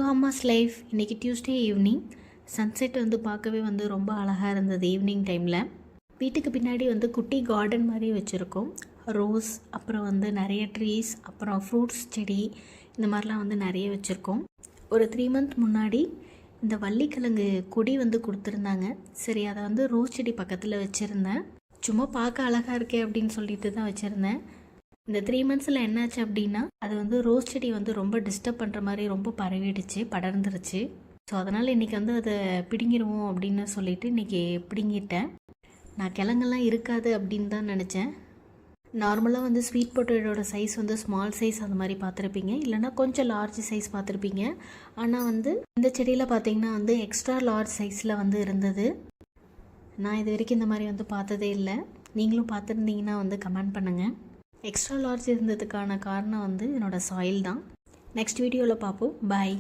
அம்மாஸ் life. இன்றைக்கி Tuesday evening sunset வந்து பார்க்கவே வந்து ரொம்ப அழகாக இருந்தது. ஈவினிங் டைமில் வீட்டுக்கு பின்னாடி வந்து குட்டி கார்டன் மாதிரி வச்சுருக்கோம். ரோஸ், அப்புறம் வந்து நிறைய ட்ரீஸ், அப்புறம் ஃப்ரூட்ஸ் செடி, இந்த மாதிரிலாம் வந்து நிறைய வச்சுருக்கோம். ஒரு 3 மந்த் முன்னாடி இந்த வள்ளிக்கிழங்கு கொடி வந்து கொடுத்துருந்தாங்க. சரி, அதை வந்து ரோஸ் செடி பக்கத்தில் வச்சுருந்தேன். சும்மா பார்க்க அழகாக இருக்கே அப்படின்னு சொல்லிட்டு தான் வச்சுருந்தேன். இந்த 3 மந்த்ஸில் என்னாச்சு அப்படின்னா, அது வந்து ரோஸ் செடி வந்து ரொம்ப டிஸ்டர்ப் பண்ணுற மாதிரி ரொம்ப பரவிடுச்சு, படர்ந்துருச்சு. ஸோ அதனால் இன்றைக்கி வந்து அதை பிடுங்கிடுவோம் அப்படின்னு சொல்லிவிட்டு இன்றைக்கி பிடுங்கிட்டேன். நான் கிழங்கெல்லாம் இருக்காது அப்படின்னு தான் நினச்சேன். நார்மலாக வந்து ஸ்வீட் பொட்டேட்டோட சைஸ் வந்து ஸ்மால் சைஸ் அது மாதிரி பார்த்துருப்பீங்க, இல்லைனா கொஞ்சம் லார்ஜ் சைஸ் பார்த்துருப்பீங்க. ஆனால் வந்து இந்த செடியில் பார்த்திங்கன்னா வந்து எக்ஸ்ட்ரா லார்ஜ் சைஸில் வந்து இருந்தது. நான் இது வரைக்கும் இந்த மாதிரி வந்து பார்த்ததே இல்லை. நீங்களும் பார்த்துருந்தீங்கன்னா வந்து கமெண்ட் பண்ணுங்கள். எக்ஸ்ட்ரா லார்ஜ் இருந்ததுக்கான காரணம் வந்து என்னோடய சாயில் தான். நெக்ஸ்ட் வீடியோவில் பார்ப்போம். பாய்.